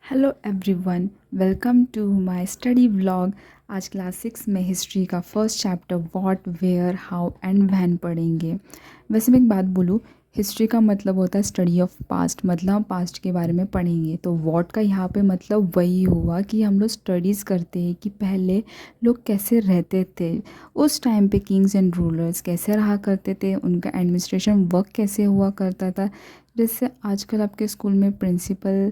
Hello everyone, welcome to my study vlog. आज class 6 में history का first chapter what where how and when पढ़ेंगे। वैसे मैं एक बात बोलूँ, हिस्ट्री का मतलब होता है स्टडी ऑफ पास्ट, मतलब हम पास्ट के बारे में पढ़ेंगे। तो व्हाट का यहाँ पे मतलब वही हुआ कि हम लोग स्टडीज़ करते हैं कि पहले लोग कैसे रहते थे, उस टाइम पे किंग्स एंड रूलर्स कैसे रहा करते थे, उनका एडमिनिस्ट्रेशन वर्क कैसे हुआ करता था। जैसे आजकल आपके स्कूल में प्रिंसिपल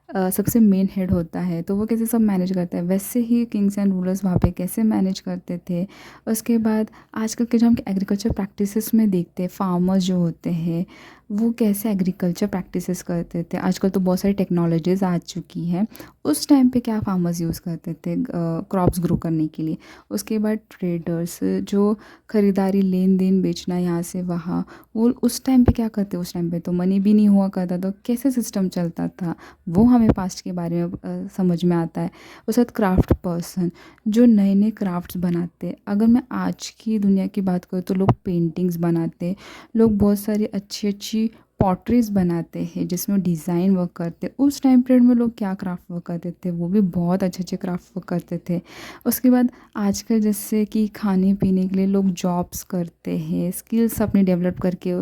सबसे मेन हेड होता है, तो वो कैसे सब मैनेज करता है, वैसे ही किंग्स एंड रूलर्स वहाँ पे कैसे मैनेज करते थे। उसके बाद आजकल के जो हम एग्रीकल्चर प्रैक्टिसेस में देखते हैं, फार्मर्स जो होते हैं वो कैसे एग्रीकल्चर प्रैक्टिसेस करते थे। आजकल तो बहुत सारी टेक्नोलॉजीज़ आ चुकी हैं, उस टाइम पे क्या फार्मर्स यूज़ करते थे क्रॉप्स ग्रो करने के लिए। उसके बाद ट्रेडर्स जो ख़रीदारी लेन देन बेचना यहाँ से वहाँ, वो उस टाइम पे क्या करते, उस टाइम पे तो मनी भी नहीं हुआ करता, तो कैसे सिस्टम चलता था वो हमें पास्ट के बारे में समझ में आता है। उसके बाद क्राफ्ट पर्सन जो नए नए क्राफ्ट्स बनाते। अगर मैं आज की दुनिया की बात करूँ तो लोग पेंटिंग्स बनाते, लोग बहुत सारी अच्छी अच्छी पॉटरीज बनाते हैं जिसमें डिज़ाइन वर्क करते। उस टाइम पीरियड में लोग क्या क्राफ्ट वर्क करते थे, वो भी बहुत अच्छे अच्छे क्राफ्ट वर्क करते थे। उसके बाद आजकल जैसे कि खाने पीने के लिए लोग जॉब्स करते हैं, स्किल्स अपने डेवलप करके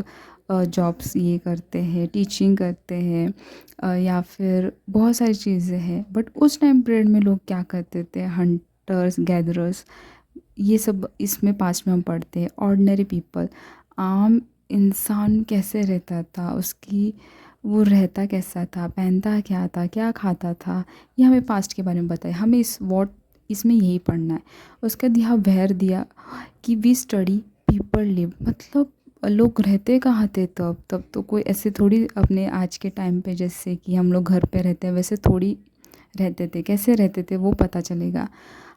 जॉब्स ये करते हैं, टीचिंग करते हैं, या फिर बहुत सारी चीज़ें हैं। बट उस टाइम पीरियड में लोग क्या करते थे, हंटर्स गैदरर्स, ये सब इसमें पास्ट में हम पढ़ते हैं। ऑर्डिनरी पीपल, आम इंसान कैसे रहता था, उसकी वो रहता कैसा था, पहनता क्या था, क्या खाता था, ये हमें पास्ट के बारे में बताया। हमें इस वॉट इसमें यही पढ़ना है। उसके बाद यहाँ वेयर दिया कि वी स्टडी पीपल लिव, मतलब लोग रहते कहाँ थे तब तो कोई ऐसे थोड़ी अपने आज के टाइम पे जैसे कि हम लोग घर पे रहते हैं वैसे थोड़ी रहते थे। कैसे रहते थे वो पता चलेगा।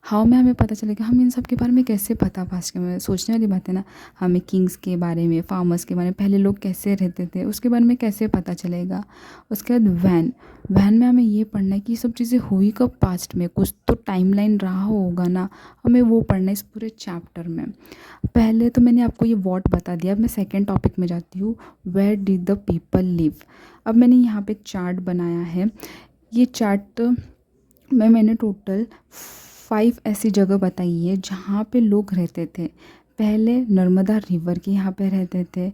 हाउ में हमें पता चलेगा, हम इन सब के बारे में कैसे पता, पास्ट के में सोचने वाली बात है ना। हमें किंग्स के बारे में, फार्मर्स के बारे में, पहले लोग कैसे रहते थे उसके बारे में कैसे पता चलेगा। उसके बाद वैन वैन में हमें ये पढ़ना है कि ये सब चीज़ें हुई कब पास्ट में, कुछ तो टाइमलाइन रहा होगा ना, हमें वो पढ़ना है इस पूरे चैप्टर में। पहले तो मैंने आपको ये व्हाट बता दिया, अब मैं सेकेंड टॉपिक में जाती हूँ, where did the people live. अब मैंने यहाँ पे चार्ट बनाया है। ये चार्ट में मैंने टोटल 5 ऐसी जगह बताई है जहाँ पे लोग रहते थे। पहले नर्मदा रिवर के यहाँ पे रहते थे।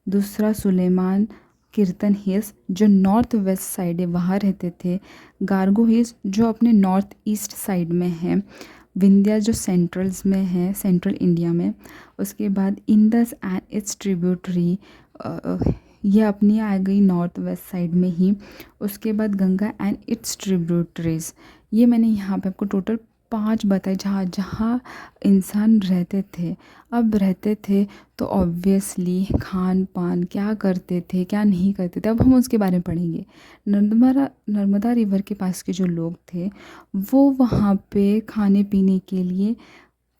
दूसरा सुलेमान कीर्तन हिल्स जो नॉर्थ वेस्ट साइड है वहाँ रहते थे। गार्गो हिल्स जो अपने नॉर्थ ईस्ट साइड में है। विंध्या जो सेंट्रल्स में है, सेंट्रल इंडिया में। उसके बाद इंडस एंड इट्स ट्रिब्यूटरी, ये अपनी आ गई नॉर्थ वेस्ट साइड में ही। उसके बाद गंगा एंड इट्स ट्रिब्यूटरीज, ये मैंने यहाँ पे आपको टोटल 5 बताए जहाँ जहाँ इंसान रहते थे। अब रहते थे तो ऑब्वियसली खान पान क्या करते थे क्या नहीं करते थे, अब हम उसके बारे में पढ़ेंगे। नर्मदा रिवर के पास के जो लोग थे वो वहाँ पे खाने पीने के लिए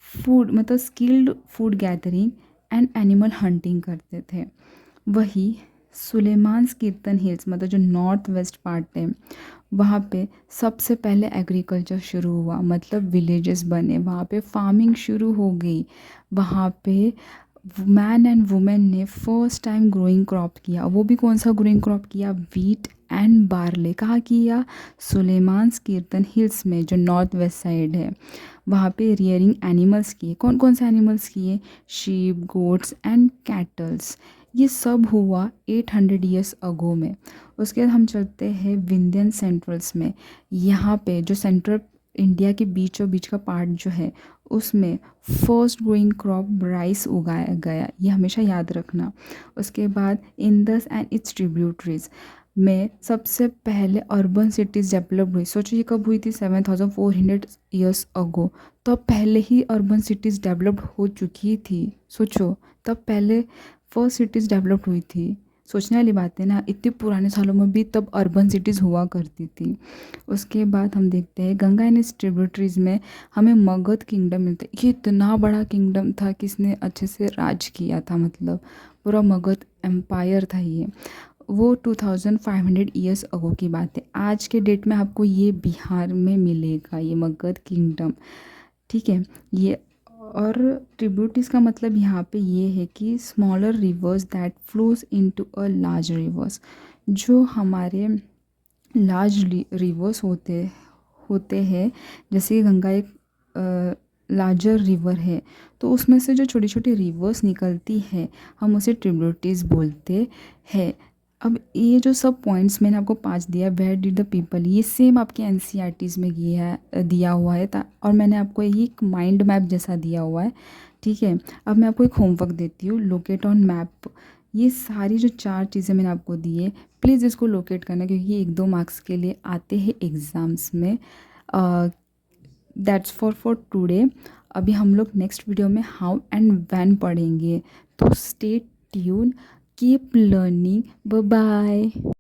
फूड, मतलब skilled food gathering and animal hunting करते थे। वही सुलेमान्स कीर्तन हिल्स, मतलब जो नॉर्थ वेस्ट पार्ट है, वहाँ पे सबसे पहले एग्रीकल्चर शुरू हुआ, मतलब विलेजेस बने, वहाँ पे फार्मिंग शुरू हो गई। वहाँ पे मैन एंड वुमेन ने फर्स्ट टाइम ग्रोइंग क्रॉप किया। वो भी कौन सा ग्रोइंग क्रॉप किया, वीट एंड बार्ले। कहाँ किया, सुलेमान्स कीर्तन हिल्स में जो नॉर्थ वेस्ट साइड है। वहाँ पे रियरिंग एनिमल्स किए। कौन कौन से एनिमल्स किए, शीप, गोट्स एंड कैटल्स। ये सब हुआ 800 ईयर्स अगो में। उसके बाद हम चलते हैं विंध्यन सेंट्रल्स में। यहाँ पे जो सेंट्रल इंडिया के बीचों बीच का पार्ट जो है उसमें फर्स्ट ग्रोइंग क्रॉप राइस उगाया गया, ये हमेशा याद रखना। उसके बाद इंडस एंड इट्स ट्रिब्यूटरीज में सबसे पहले अर्बन सिटीज़ डेवलप हुई। सोचो ये कब हुई थी, 7400 ईयर्स अगो। तो पहले ही अर्बन सिटीज़ डेवलप्ड हो चुकी थी। सोचो तब पहले फर्स्ट सिटीज़ डेवलप्ड हुई थी। सोचने वाली बात है ना, इतने पुराने सालों में भी तब अर्बन सिटीज़ हुआ करती थी। उसके बाद हम देखते हैं गंगा एंड इट्स ट्रिब्यूटरीज में हमें मगध किंगडम मिलता है। ये इतना बड़ा किंगडम था कि इसने अच्छे से राज किया था, मतलब पूरा मगध एम्पायर था ये। वो 2500 ईयर्स अगो की बात है। आज के डेट में आपको ये बिहार में मिलेगा, ये मगध किंगडम, ठीक है ये। और ट्रिब्यूटरीज का मतलब यहाँ पे ये है कि smaller reverse that flows into a large reverse, जो हमारे लार्ज रिवर्स होते होते हैं, जैसे कि गंगा एक लार्जर रिवर है, तो उसमें से जो छोटी छोटी रिवर्स निकलती है हम उसे ट्रिब्यूटरीज बोलते हैं। अब ये जो सब पॉइंट्स मैंने आपको 5 दिया, वेयर डिड द पीपल, ये सेम आपके एनसीईआरटीज़ में दिया हुआ है, और मैंने आपको ये एक माइंड मैप जैसा दिया हुआ है। ठीक है, अब मैं आपको एक होमवर्क देती हूँ, लोकेट ऑन मैप। ये सारी जो 4 चीज़ें मैंने आपको दी है, प्लीज़ इसको लोकेट करना, क्योंकि ये 1-2 मार्क्स के लिए आते हैं एग्ज़ाम्स में। That's for today. अभी हम लोग नेक्स्ट वीडियो में हाउ एंड व्हेन पढ़ेंगे, तो stay tune, keep learning, bye bye.